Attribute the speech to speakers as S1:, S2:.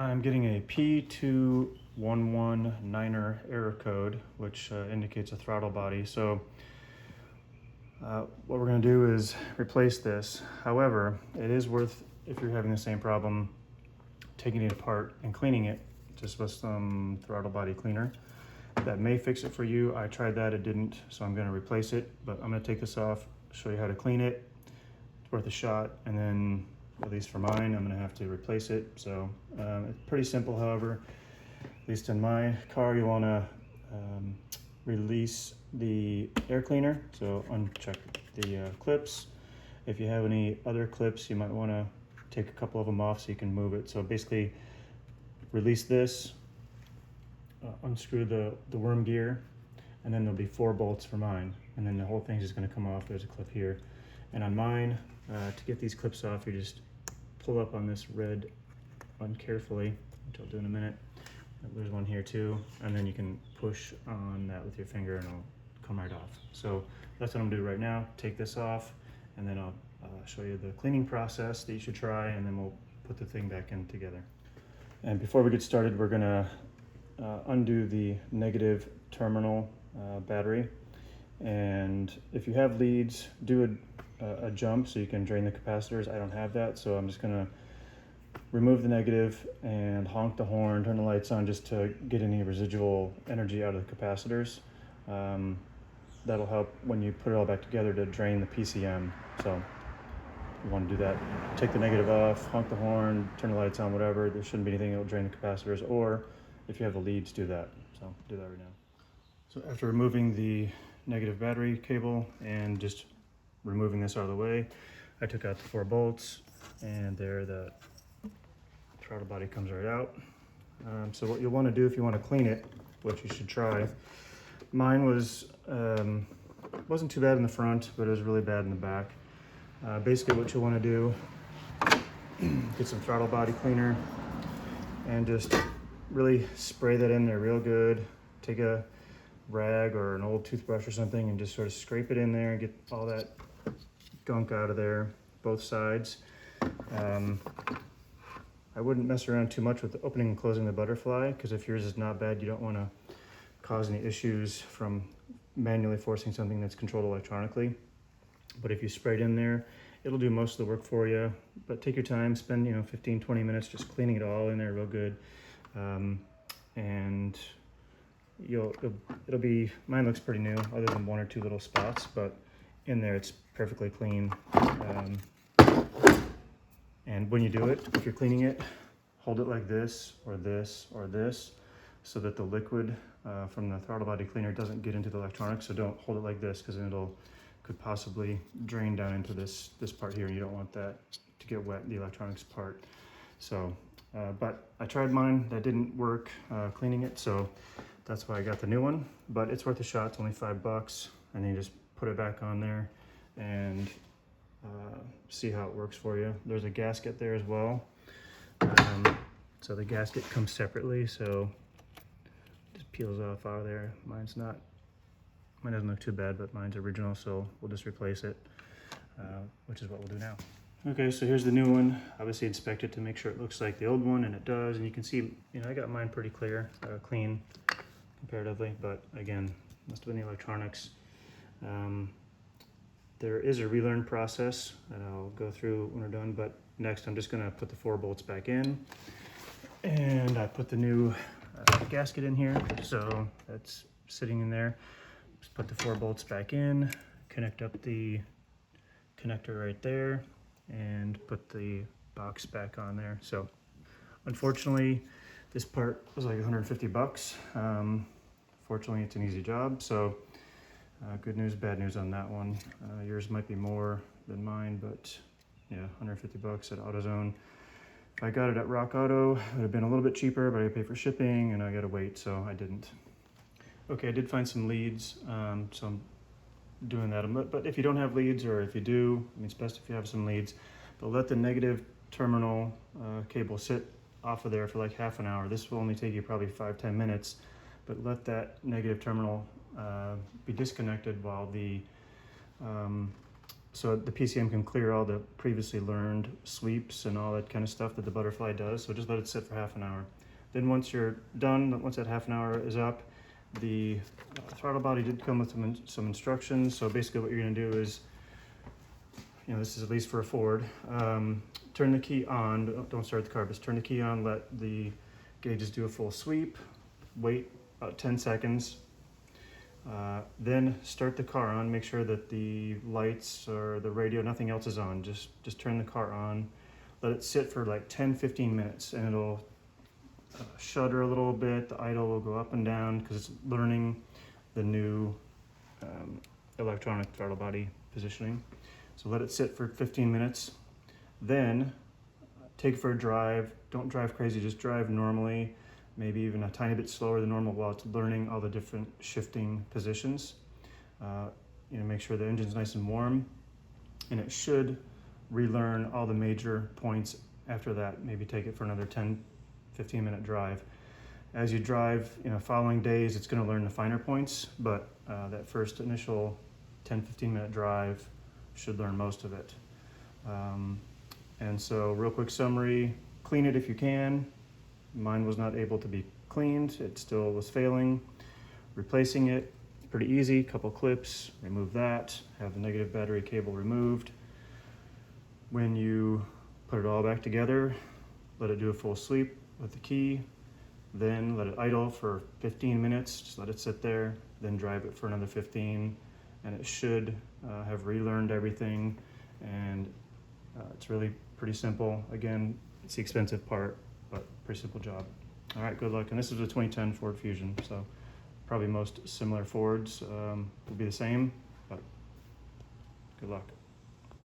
S1: I'm getting a P2119 error code, which indicates a throttle body. So what we're going to do is replace this. However, it is worth, if you're having the same problem, taking it apart and cleaning it just with some throttle body cleaner. That may fix it for you. I tried that, it didn't, so I'm going to replace it. But I'm going to take this off, show you how to clean it. It's worth a shot, and then, at least for mine, I'm going to have to replace it. So it's pretty simple. However, at least in my car, you want to release the air cleaner. So uncheck the clips. If you have any other clips, you might want to take a couple of them off so you can move it. So basically, release this, unscrew the worm gear, and then there'll be 4 bolts for mine. And then the whole thing's just going to come off. There's a clip here. And on mine, to get these clips off, you just pull up on this red one carefully, which I'll do in a minute. There's one here too, and then you can push on that with your finger and it'll come right off. So that's what I'm gonna do right now. Take this off, and then I'll show you the cleaning process that you should try, and then we'll put the thing back in together. And before we get started, we're gonna undo the negative terminal battery. And if you have leads, do a jump so you can drain the capacitors. I don't have that, so I'm just gonna remove the negative and honk the horn, turn the lights on just to get any residual energy out of the capacitors. That'll help when you put it all back together to drain the PCM. So you want to do that. Take the negative off, honk the horn, turn the lights on, whatever. There shouldn't be anything that will drain the capacitors, or if you have the leads, do that. So do that right now. So after removing the negative battery cable and just removing this out of the way, I took out the 4 bolts, and there the throttle body comes right out. So what you'll want to do if you want to clean it, which you should try, mine wasn't too bad in the front, but it was really bad in the back. Basically what you'll want to do, get some throttle body cleaner and just really spray that in there real good. Take a rag or an old toothbrush or something and just sort of scrape it in there and get all that gunk out of there, both sides. I wouldn't mess around too much with opening and closing the butterfly, because if yours is not bad, you don't want to cause any issues from manually forcing something that's controlled electronically. But if you spray it in there, it'll do most of the work for you. But take your time, spend 15-20 minutes just cleaning it all in there real good. And it'll be, mine looks pretty new other than 1 or 2 little spots, but in there it's perfectly clean. And when you do it, if you're cleaning it, hold it like this or this or this, so that the liquid from the throttle body cleaner doesn't get into the electronics. So don't hold it like this, because then could possibly drain down into this part here, and you don't want that to get wet, the electronics part. So, but I tried mine, that didn't work cleaning it, so that's why I got the new one. But it's worth a shot, it's only $5, and then you just put it back on there and see how it works for you. There's a gasket there as well. So the gasket comes separately, so it just peels off out of there. Mine doesn't look too bad, but mine's original, so we'll just replace it, which is what we'll do now. Okay, so here's the new one. Obviously inspect it to make sure it looks like the old one, and it does. And you can see, I got mine pretty clean comparatively, but again, must have been the electronics. There is a relearn process that I'll go through when we're done, but next I'm just gonna put the 4 bolts back in, and I put the new gasket in here, so that's sitting in there. Just put the 4 bolts back in, connect up the connector right there, and put the box back on there. So unfortunately, this part was like $150. Fortunately, it's an easy job. So good news, bad news on that one. Yours might be more than mine, but yeah, $150 at AutoZone. If I got it at Rock Auto, it would have been a little bit cheaper, but I pay for shipping and I gotta wait, so I didn't. Okay, I did find some leads, so I'm doing that. But if you don't have leads, or if you do, it's best if you have some leads, but let the negative terminal cable sit off of there for like half an hour. This will only take you probably 5-10 minutes, but let that negative terminal be disconnected while the so the PCM can clear all the previously learned sweeps and all that kind of stuff that the butterfly does. So just let it sit for half an hour. Then once you're done, once that half an hour is up, the throttle body did come with some instructions. So basically what you're going to do is, you know, this is at least for a Ford, turn the key on, don't start the car, just turn the key on, let the gauges do a full sweep, wait about 10 seconds, then start the car on, make sure that the lights or the radio, nothing else is on, just turn the car on, let it sit for like 10-15 minutes, and it'll shudder a little bit, the idle will go up and down because it's learning the new electronic throttle body positioning. So let it sit for 15 minutes, then take it for a drive. Don't drive crazy, just drive normally, maybe even a tiny bit slower than normal while it's learning all the different shifting positions. You know, make sure the engine's nice and warm, and it should relearn all the major points after that. Maybe take it for another 10-15 minute drive. As you drive, you know, following days, it's going to learn the finer points, but that first initial 10-15 minute drive should learn most of it. And so real quick summary, clean it if you can. Mine was not able to be cleaned, it still was failing. Replacing it, pretty easy, couple clips, remove that, have the negative battery cable removed. When you put it all back together, let it do a full sweep with the key, then let it idle for 15 minutes, just let it sit there, then drive it for another 15, and it should have relearned everything, and it's really pretty simple. Again, it's the expensive part, but pretty simple job. All right, good luck. And this is a 2010 Ford Fusion, so probably most similar Fords will be the same, but good luck.